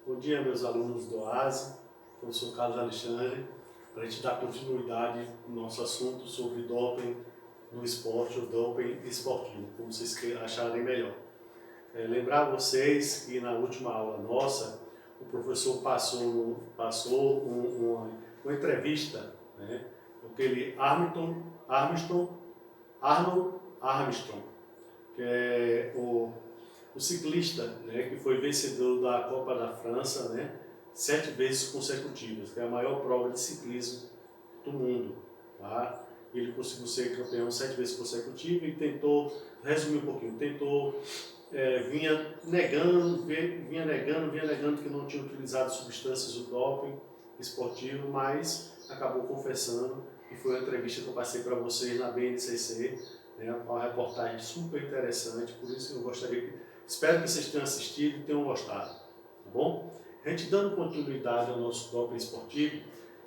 Bom dia, meus alunos do OASE, professor Carlos Alexandre, para a gente dar continuidade no nosso assunto sobre doping no esporte ou doping esportivo, como vocês acharem melhor. Lembrar vocês que na última aula nossa, o professor passou uma entrevista, né, com aquele Arnold Armstrong, que é o ciclista, né, que foi vencedor da Copa da França, né, 7 vezes consecutivas, que é a maior prova de ciclismo do mundo. Tá? Ele conseguiu ser campeão 7 vezes consecutivas e tentou, resumir um pouquinho, vinha negando que não tinha utilizado substâncias do doping esportivo, mas acabou confessando, e foi uma entrevista que eu passei para vocês na BNCC, né, uma reportagem super interessante, por isso eu espero que vocês tenham assistido e tenham gostado, tá bom? A gente dando continuidade ao nosso doping esportivo,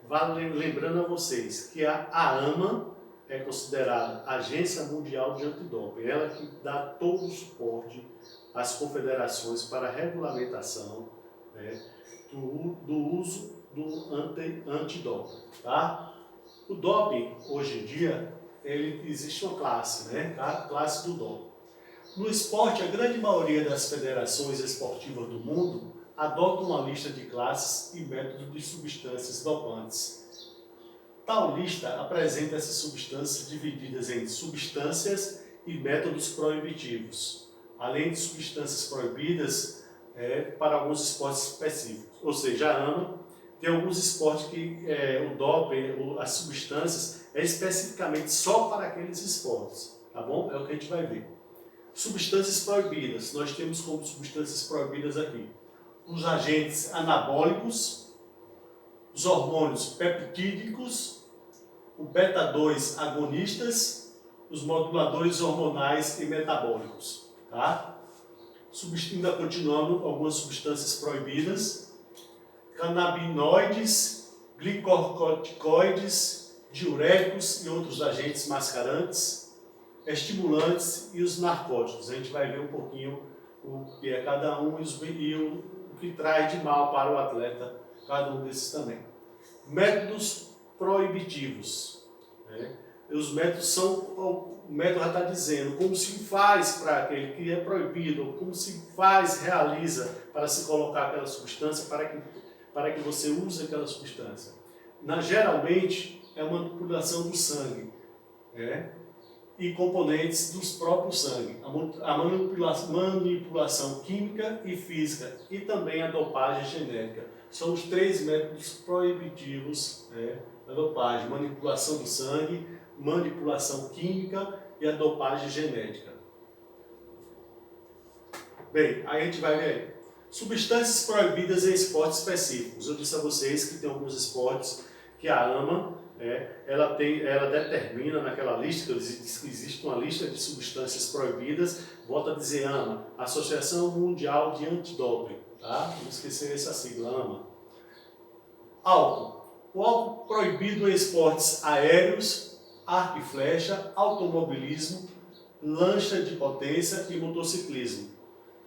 vale lembrando a vocês que a AMA é considerada Agência Mundial de Antidoping, ela que dá todo o suporte às confederações para a regulamentação, né, do uso do antidoping, tá? O doping, hoje em dia, existe uma classe, né, a classe do doping. No esporte, a grande maioria das federações esportivas do mundo adotam uma lista de classes e métodos de substâncias dopantes. Tal lista apresenta essas substâncias divididas em substâncias e métodos proibitivos, além de substâncias proibidas para alguns esportes específicos. Ou seja, a AMA tem alguns esportes que o doping, as substâncias, é especificamente só para aqueles esportes, tá bom? É o que a gente vai ver. Substâncias proibidas, nós temos como substâncias proibidas aqui os agentes anabólicos, os hormônios peptídicos, o beta-2 agonistas, os moduladores hormonais e metabólicos. Tá? Ainda continuando algumas substâncias proibidas, canabinoides, glicocorticoides, diuréticos e outros agentes mascarantes, estimulantes e os narcóticos. A gente vai ver um pouquinho o que é cada um e o que traz de mal para o atleta, cada um desses também. Métodos proibitivos. Né? Os métodos são, o método já está dizendo como se faz para aquele que é proibido, como se realiza para se colocar aquela substância, para que você use aquela substância. Geralmente é uma manipulação do sangue. E componentes dos próprios sangue, a manipulação química e física e também a dopagem genética. São os 3 métodos proibitivos da dopagem: manipulação do sangue, manipulação química e a dopagem genética. Bem, aí a gente vai ver substâncias proibidas em esportes específicos. Eu disse a vocês que tem alguns esportes que a AMA ela determina naquela lista, que existe uma lista de substâncias proibidas, volta a dizer AMA, Associação Mundial de Antidoping, tá? Não esquecer essa sigla, AMA. Álcool. O álcool proibido em esportes aéreos, arco e flecha, automobilismo, lancha de potência e motociclismo.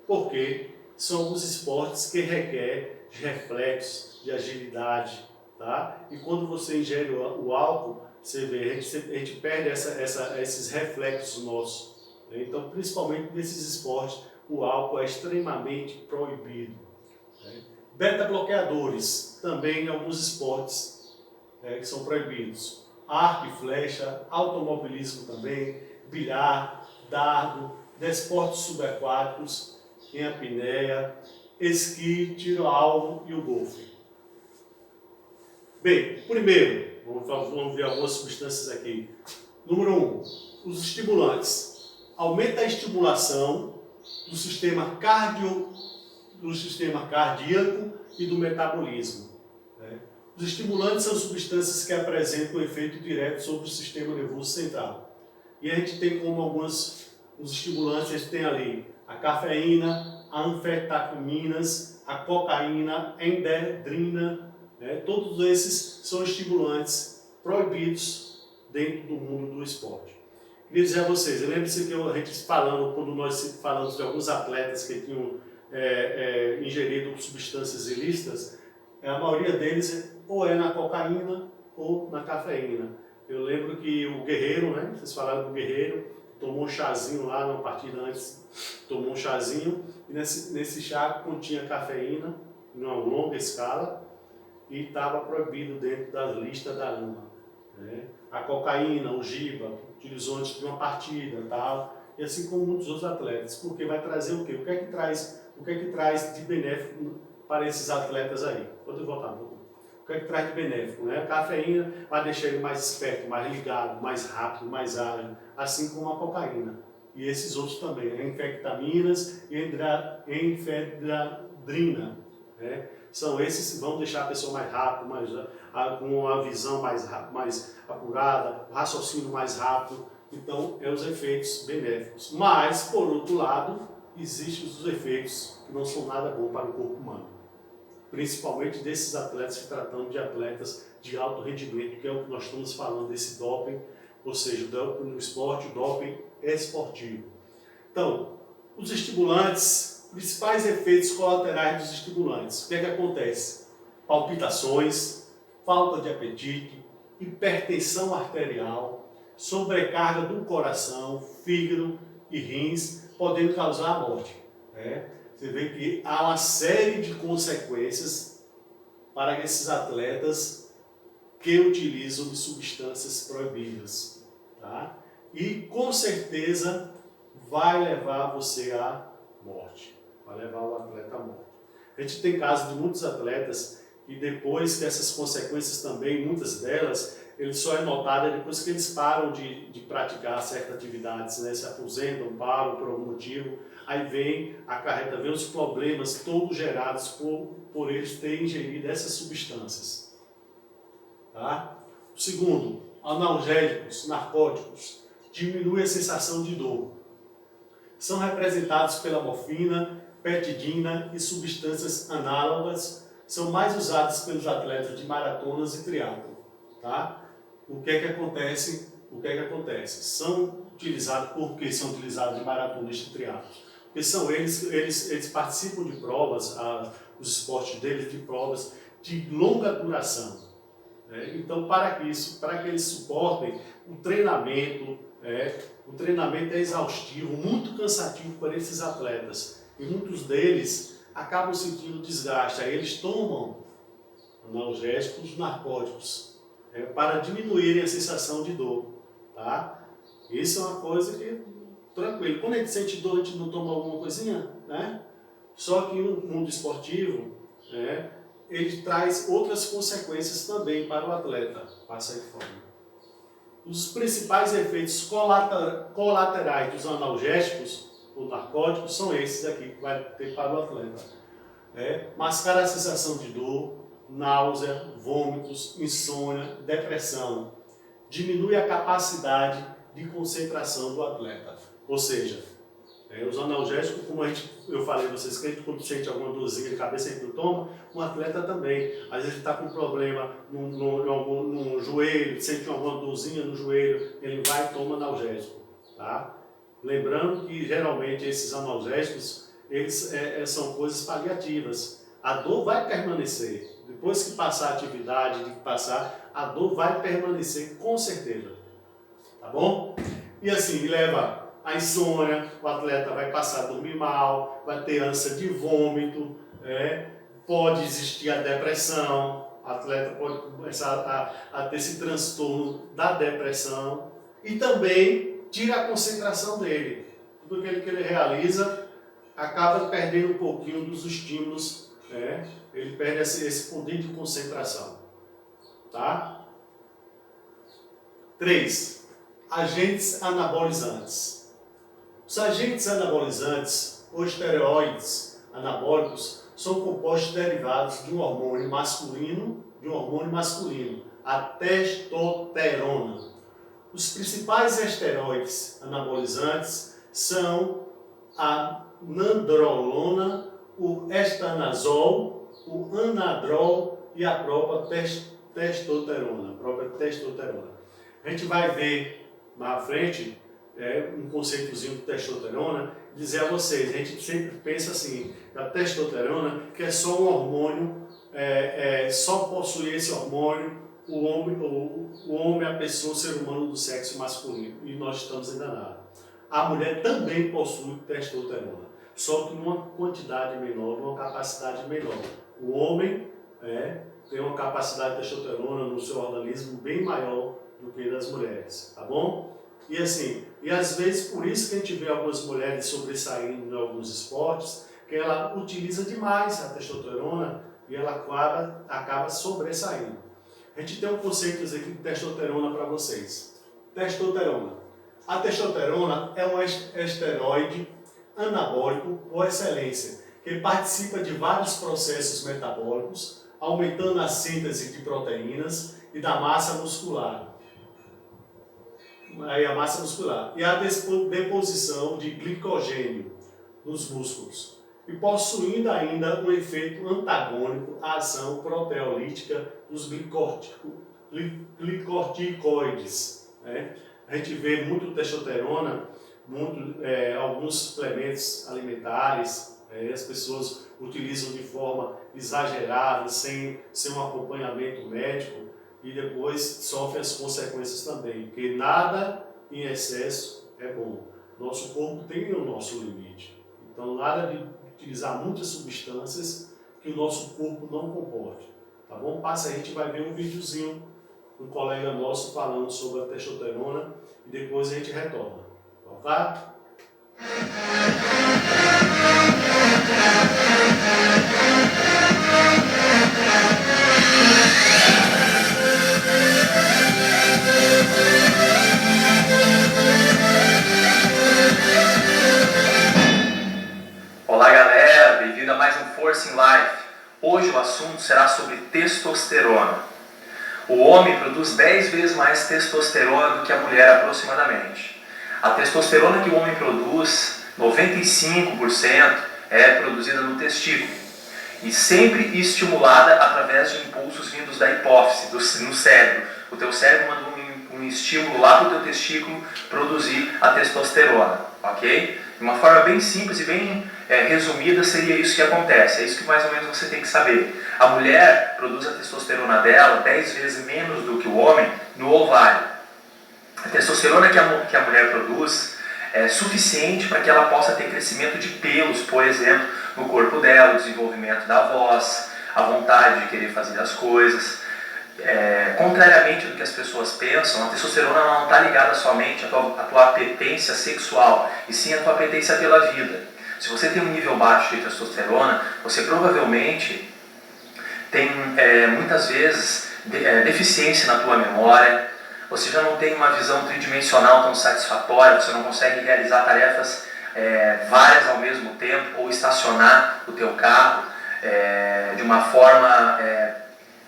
Porque são os esportes que requerem de reflexos, de agilidade. Tá? E quando você ingere o álcool, você vê, a gente perde esses reflexos nossos. Né? Então, principalmente nesses esportes, o álcool é extremamente proibido. Né? Beta-bloqueadores, também em alguns esportes que são proibidos. Arco e flecha, automobilismo também, bilhar, dardo, desportos subaquáticos, em apneia, esqui, tiro-alvo e o golfe. Bem, primeiro, vamos ver algumas substâncias aqui. Número 1, os estimulantes. Aumenta a estimulação do sistema cardíaco e do metabolismo. Né? Os estimulantes são substâncias que apresentam um efeito direto sobre o sistema nervoso central. E a gente tem como os estimulantes, a gente tem ali a cafeína, a anfetaminas, a cocaína, a endedrina. Todos esses são estimulantes proibidos dentro do mundo do esporte. Queria dizer a vocês, lembre-se que a gente falando, quando nós falamos de alguns atletas que tinham ingerido substâncias ilícitas, a maioria deles ou é na cocaína ou na cafeína. Eu lembro que o Guerreiro, né? Vocês falaram do Guerreiro, tomou um chazinho lá numa partida antes, tomou um chazinho, e nesse chá continha cafeína, em uma longa escala, e estava proibido dentro da lista da ANMA. Né? A cocaína, o Giba, utilizou antes de uma partida, tal, e assim como muitos outros atletas, porque vai trazer o quê? O que é que traz de benéfico para esses atletas aí? Pode voltar um pouco. O que é que traz de benéfico? Né? A cafeína vai deixar ele mais esperto, mais ligado, mais rápido, mais ágil, assim como a cocaína. E esses outros também, né? Infectaminas e efedrina. Né? São esses que vão deixar a pessoa mais rápida, com uma visão mais apurada, raciocínio mais rápido. Então, é os efeitos benéficos. Mas, por outro lado, existem os efeitos que não são nada bons para o corpo humano. Principalmente desses atletas, se tratando de atletas de alto rendimento, que é o que nós estamos falando desse doping, ou seja, o doping no esporte, o doping esportivo. Então, os estimulantes, principais efeitos colaterais dos estimulantes. O que é que acontece? Palpitações, falta de apetite, hipertensão arterial, sobrecarga do coração, fígado e rins, podendo causar a morte. Né? Você vê que há uma série de consequências para esses atletas que utilizam de substâncias proibidas. Tá? E com certeza vai levar você à morte. Vai levar o atleta à morte. A gente tem casos de muitos atletas e depois que essas consequências também, muitas delas, eles só é notada depois que eles param de praticar certas atividades, né? Se aposentam, param por algum motivo, aí vem os problemas todos gerados por eles terem ingerido essas substâncias. Tá? O segundo, analgésicos, narcóticos, diminui a sensação de dor. São representados pela morfina, petidina e substâncias análogas, são mais usados pelos atletas de maratonas e triatlo. Tá? O que é que acontece? São utilizados, por que são utilizados de maratonistas e triatlos? Porque são eles participam de provas, os esportes deles, de provas de longa duração. Né? Então, para que eles suportem o treinamento é exaustivo, muito cansativo para esses atletas. E muitos deles acabam sentindo desgaste. Aí eles tomam analgésicos, narcóticos, para diminuírem a sensação de dor. Tá? Isso é uma coisa que, tranquilo. Quando a gente sente dor, a gente não toma alguma coisinha, né? Só que no mundo esportivo, ele traz outras consequências também para o atleta, para sair fora. Os principais efeitos colaterais dos analgésicos ou narcóticos são esses aqui que vai ter para o atleta. Mascarar a sensação de dor, náusea, vômitos, insônia, depressão. Diminui a capacidade de concentração do atleta. Ou seja, os analgésicos, como eu falei a vocês, que a gente quando sente alguma dorzinha de cabeça, a gente não toma, um atleta também. Às vezes ele está com um problema no joelho, sente alguma dorzinha no joelho, ele vai e toma analgésico. Tá? Lembrando que geralmente esses analgésicos, eles são coisas paliativas. A dor vai permanecer. Depois que passar a atividade, a dor vai permanecer com certeza. Tá bom? E assim, leva a insônia, o atleta vai passar a dormir mal, vai ter ânsia de vômito, pode existir a depressão, o atleta pode começar a ter esse transtorno da depressão e também tira a concentração dele. Tudo aquilo que ele realiza acaba perdendo um pouquinho dos estímulos, ele perde esse poder de concentração. Tá? 3. Agentes anabolizantes. Os agentes anabolizantes, ou esteroides anabólicos, são compostos derivados de um hormônio masculino, a testosterona. Os principais esteroides anabolizantes são a nandrolona, o estanazol, o anadrol e a própria testosterona. A gente vai ver na frente um conceitozinho de testosterona, dizer a vocês, a gente sempre pensa assim, a testosterona, que é só um hormônio, só possui esse hormônio o homem, a pessoa, o ser humano do sexo masculino, e nós estamos enganados. A mulher também possui testosterona, só que numa quantidade menor, numa capacidade menor. O homem tem uma capacidade de testosterona no seu organismo bem maior do que das mulheres, tá bom? E assim, e às vezes por isso que a gente vê algumas mulheres sobressaindo em alguns esportes, que ela utiliza demais a testosterona e ela acaba sobressaindo. A gente tem um conceito aqui de testosterona para vocês. Testosterona. A testosterona é um esteroide anabólico por excelência, que participa de vários processos metabólicos, aumentando a síntese de proteínas e da massa muscular. E a deposição de glicogênio nos músculos. E possuindo ainda um efeito antagônico à ação proteolítica dos glicorticoides. A gente vê muito testosterona, alguns suplementos alimentares, as pessoas utilizam de forma exagerada, sem um acompanhamento médico, e depois sofrem as consequências também, porque nada em excesso é bom. Nosso corpo tem o nosso limite, então nada de utilizar muitas substâncias que o nosso corpo não comporte, tá bom? Passa aí, a gente vai ver um videozinho um colega nosso falando sobre a testosterona e depois a gente retorna, ok? Olá galera, bem-vindo a mais um Force in Life. Hoje o assunto será sobre testosterona. O homem produz 10 vezes mais testosterona do que a mulher aproximadamente. A testosterona que o homem produz, 95% é produzida no testículo e sempre estimulada através de impulsos vindos da hipófise, no cérebro. O teu cérebro manda um estímulo lá para o teu testículo produzir a testosterona, ok? De uma forma bem simples e bem resumida seria isso que acontece, é isso que mais ou menos você tem que saber. A mulher produz a testosterona dela 10 vezes menos do que o homem no ovário. A testosterona que a mulher produz é suficiente para que ela possa ter crescimento de pelos, por exemplo, no corpo dela, o desenvolvimento da voz, a vontade de querer fazer as coisas. Contrariamente do que as pessoas pensam, a testosterona não está ligada somente à tua apetência sexual, e sim à tua apetência pela vida. Se você tem um nível baixo de testosterona, você provavelmente tem muitas vezes deficiência na tua memória, você já não tem uma visão tridimensional tão satisfatória, você não consegue realizar tarefas várias ao mesmo tempo, ou estacionar o teu carro de uma forma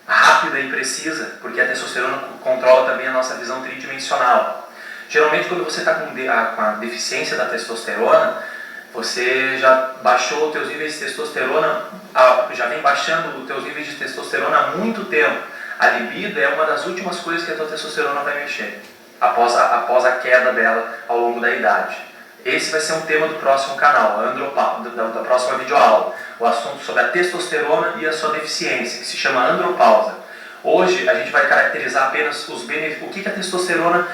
rápida e precisa, porque a testosterona controla também a nossa visão tridimensional. Geralmente quando você está com a deficiência da testosterona, você já baixou os teus níveis de testosterona, já vem baixando os teus níveis de testosterona há muito tempo. A libido é uma das últimas coisas que a tua testosterona vai mexer, após a queda dela ao longo da idade. Esse vai ser um tema do próximo canal, da próxima videoaula, o assunto sobre a testosterona e a sua deficiência, que se chama andropausa. Hoje a gente vai caracterizar apenas o que a testosterona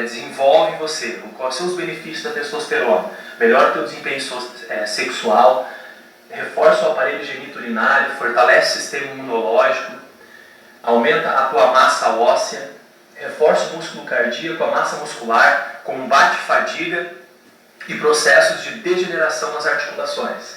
desenvolve em você, quais são os benefícios da testosterona. Melhora o teu desempenho sexual, reforça o aparelho geniturinário, fortalece o sistema imunológico, aumenta a tua massa óssea, reforça o músculo cardíaco, a massa muscular, combate fadiga e processos de degeneração nas articulações.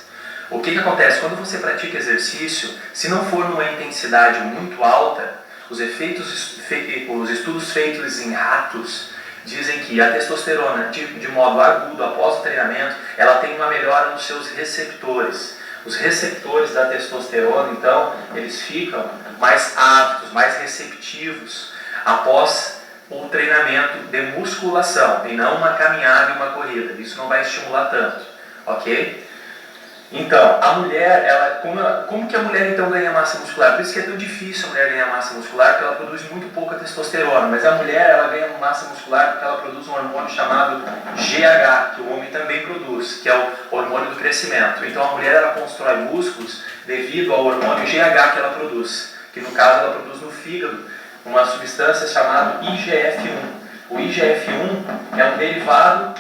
O que acontece? Quando você pratica exercício, se não for numa intensidade muito alta, os estudos feitos em ratos dizem que a testosterona, de modo agudo, após o treinamento, ela tem uma melhora nos seus receptores. Os receptores da testosterona, então, eles ficam mais aptos, mais receptivos após o treinamento de musculação, e não uma caminhada e uma corrida. Isso não vai estimular tanto, ok? Então, a mulher, como que a mulher então ganha massa muscular? Por isso que é tão difícil a mulher ganhar massa muscular, porque ela produz muito pouca testosterona. Mas a mulher, ela ganha massa muscular porque ela produz um hormônio chamado GH, que o homem também produz, que é o hormônio do crescimento. Então a mulher, ela constrói músculos devido ao hormônio GH que ela produz, que no caso ela produz no fígado uma substância chamada IGF-1. O IGF-1 é um derivado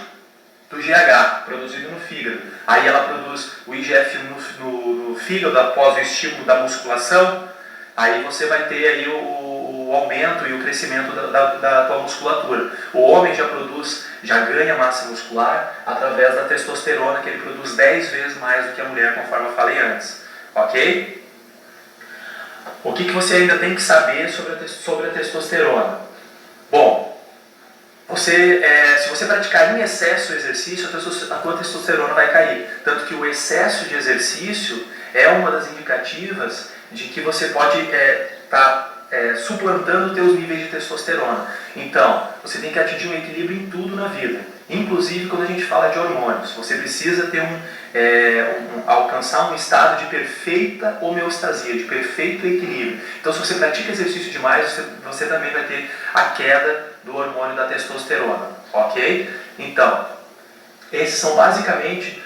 do GH, produzido no fígado. Aí ela produz o IGF-1 no fígado após o estímulo da musculação. Aí você vai ter aí o aumento e o crescimento da tua musculatura. O homem já ganha massa muscular através da testosterona, que ele produz 10 vezes mais do que a mulher, conforme eu falei antes. Ok? O que você ainda tem que saber sobre a testosterona? Bom, se você praticar em excesso o exercício, a tua testosterona vai cair. Tanto que o excesso de exercício é uma das indicativas de que você pode estar suplantando os teus níveis de testosterona. Então, você tem que atingir um equilíbrio em tudo na vida. Inclusive quando a gente fala de hormônios. Você precisa ter alcançar um estado de perfeita homeostasia, de perfeito equilíbrio. Então, se você pratica exercício demais, você também vai ter a queda do hormônio da testosterona, ok? Então, esses são basicamente,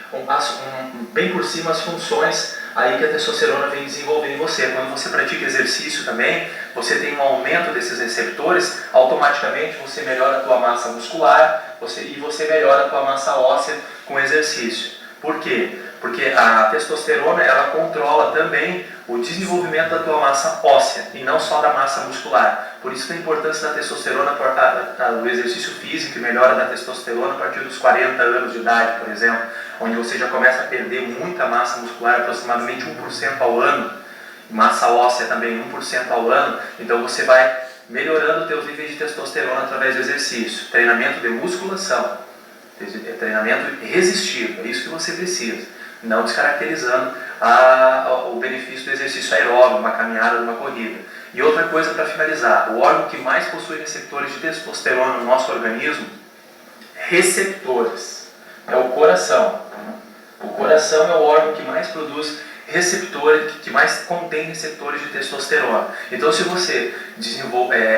bem por cima, as funções aí que a testosterona vem desenvolver em você. Quando você pratica exercício também, você tem um aumento desses receptores, automaticamente você melhora a tua massa muscular e você melhora a tua massa óssea com exercício. Por quê? Porque a testosterona, ela controla também o desenvolvimento da tua massa óssea e não só da massa muscular. Por isso a importância da testosterona, do exercício físico e melhora da testosterona a partir dos 40 anos de idade, por exemplo, onde você já começa a perder muita massa muscular, aproximadamente 1% ao ano, massa óssea também 1% ao ano, então você vai melhorando os teus níveis de testosterona através do exercício, treinamento de musculação, treinamento resistido, é isso que você precisa, não descaracterizando o benefício do exercício aeróbico, uma caminhada, uma corrida. E outra coisa para finalizar, o órgão que mais possui receptores de testosterona no nosso organismo, receptores, é o coração. O coração é o órgão que mais produz receptores, que mais contém receptores de testosterona. Então, se você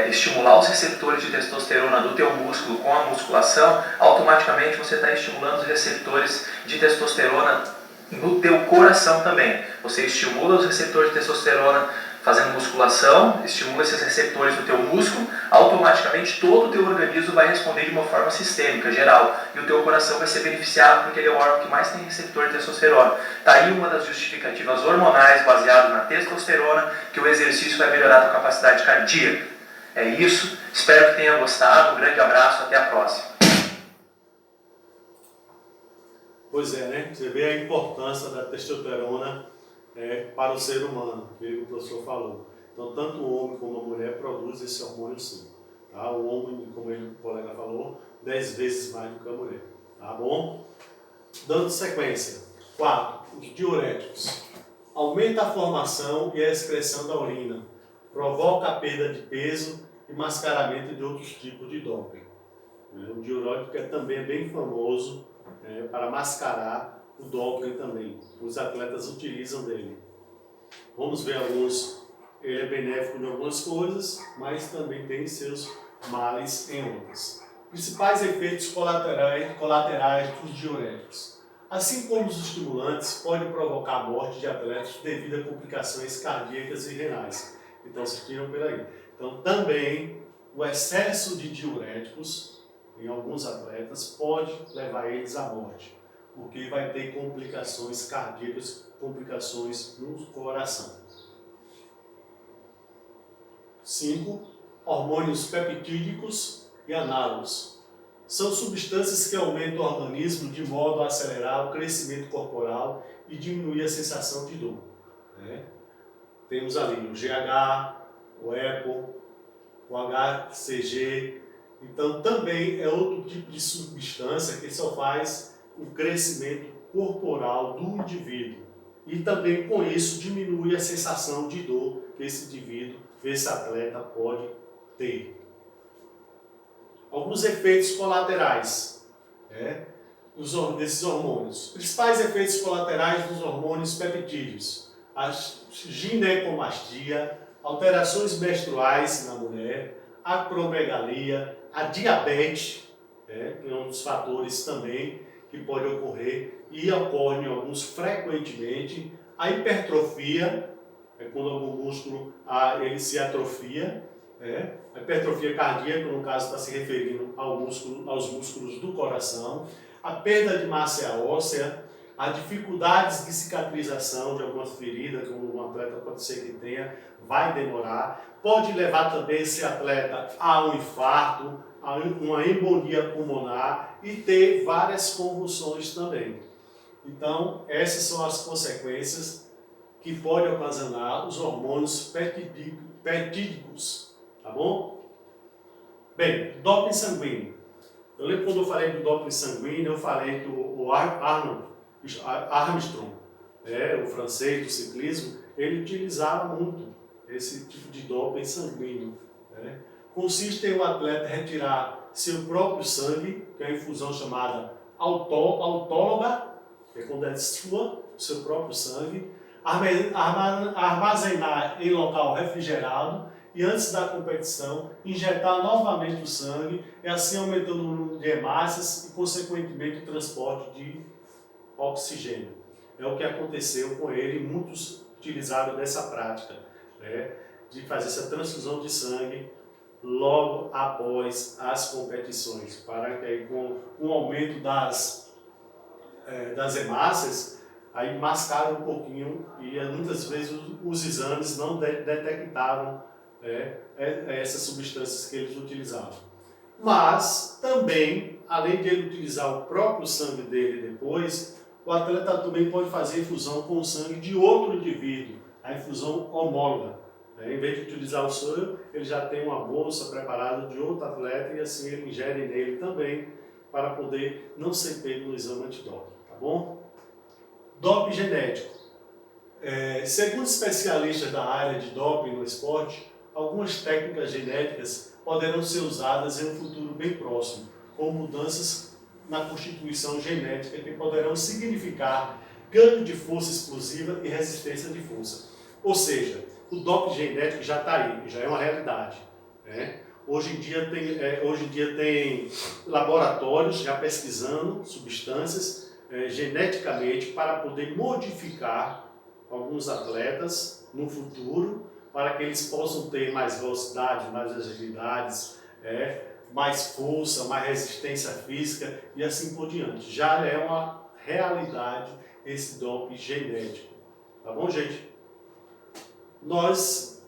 estimular os receptores de testosterona do teu músculo com a musculação, automaticamente você está estimulando os receptores de testosterona no teu coração também. Você estimula os receptores de testosterona fazendo musculação, estimula esses receptores no teu músculo, automaticamente todo o teu organismo vai responder de uma forma sistêmica, geral, e o teu coração vai ser beneficiado porque ele é o órgão que mais tem receptor de testosterona. Está aí uma das justificativas hormonais baseadas na testosterona, que o exercício vai melhorar a tua capacidade cardíaca. É isso, espero que tenha gostado, um grande abraço, até a próxima. Pois é, né? Você vê a importância da testosterona para o ser humano, que o professor falou. Então, tanto o homem como a mulher produzem esse hormônio sim. Tá? O homem, como o colega falou, 10 vezes mais do que a mulher. Tá bom? Dando sequência. 4. Os diuréticos. Aumenta a formação e a excreção da urina. Provoca a perda de peso e mascaramento de outros tipos de doping. O diurético também é bem famoso para mascarar o doping também. Os atletas utilizam dele. Vamos ver alguns. Ele é benéfico em algumas coisas, mas também tem seus males em outras. Principais efeitos colaterais dos diuréticos. Assim como os estimulantes, pode provocar a morte de atletas devido a complicações cardíacas e renais. Então, se tiram por aí. Então, também o excesso de diuréticos em alguns atletas pode levar eles à morte, porque vai ter complicações cardíacas, complicações no coração. 5. Hormônios peptídicos e análogos. São substâncias que aumentam o organismo de modo a acelerar o crescimento corporal e diminuir a sensação de dor. Temos ali o GH, o EPO, o HCG. Então, também é outro tipo de substância que só faz o crescimento corporal do indivíduo. E também, com isso, diminui a sensação de dor que esse indivíduo, esse atleta pode ter. Alguns efeitos colaterais. desses hormônios. Principais efeitos colaterais dos hormônios peptídeos: a ginecomastia, alterações menstruais na mulher, a acromegalia, a diabetes, que é um dos fatores também que pode ocorrer e ocorre em alguns frequentemente, a hipertrofia, quando algum músculo ele se atrofia, a hipertrofia cardíaca, no caso está se referindo aos músculos do coração, a perda de massa óssea, as dificuldades de cicatrização de algumas feridas, como um atleta pode ser que tenha, vai demorar, pode levar também esse atleta a um infarto, a uma embolia pulmonar e ter várias convulsões também. Então, essas são as consequências que podem ocasionar os hormônios peptídicos, tá bom? Bem, doping sanguíneo. Eu lembro quando eu falei do doping sanguíneo, eu falei que o Armstrong, o francês do ciclismo, ele utilizava muito esse tipo de doping sanguíneo. Consiste em o atleta retirar seu próprio sangue, que é a infusão chamada autóloga, que é quando ele sua o seu próprio sangue, armazenar em local refrigerado e antes da competição injetar novamente o sangue e assim aumentando o número de hemácias e consequentemente o transporte de oxigênio. É o que aconteceu com ele, muitos utilizaram dessa prática, de fazer essa transfusão de sangue logo após as competições, para que aí, com o aumento das hemácias, aí mascara um pouquinho e muitas vezes os exames não detectavam essas substâncias que eles utilizavam. Mas também, além de ele utilizar o próprio sangue dele depois, o atleta também pode fazer infusão com o sangue de outro indivíduo, a infusão homóloga. Em vez de utilizar o soro, ele já tem uma bolsa preparada de outro atleta e assim ele ingere nele também para poder não ser pego no exame antidoping, tá bom? Doping genético. Segundo especialistas da área de doping no esporte, algumas técnicas genéticas poderão ser usadas em um futuro bem próximo, com mudanças na constituição genética que poderão significar ganho de força explosiva e resistência de força. Ou seja, o doping genético já está aí, já é uma realidade. Hoje em dia tem laboratórios já pesquisando substâncias geneticamente para poder modificar alguns atletas no futuro para que eles possam ter mais velocidade, mais agilidades, mais força, mais resistência física e assim por diante. Já é uma realidade esse doping genético. Tá bom, gente? Nós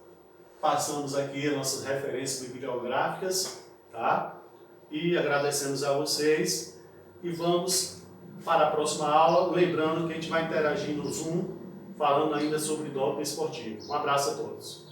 passamos aqui as nossas referências bibliográficas, tá? E agradecemos a vocês e vamos para a próxima aula, lembrando que a gente vai interagir no Zoom, falando ainda sobre doping esportivo. Um abraço a todos.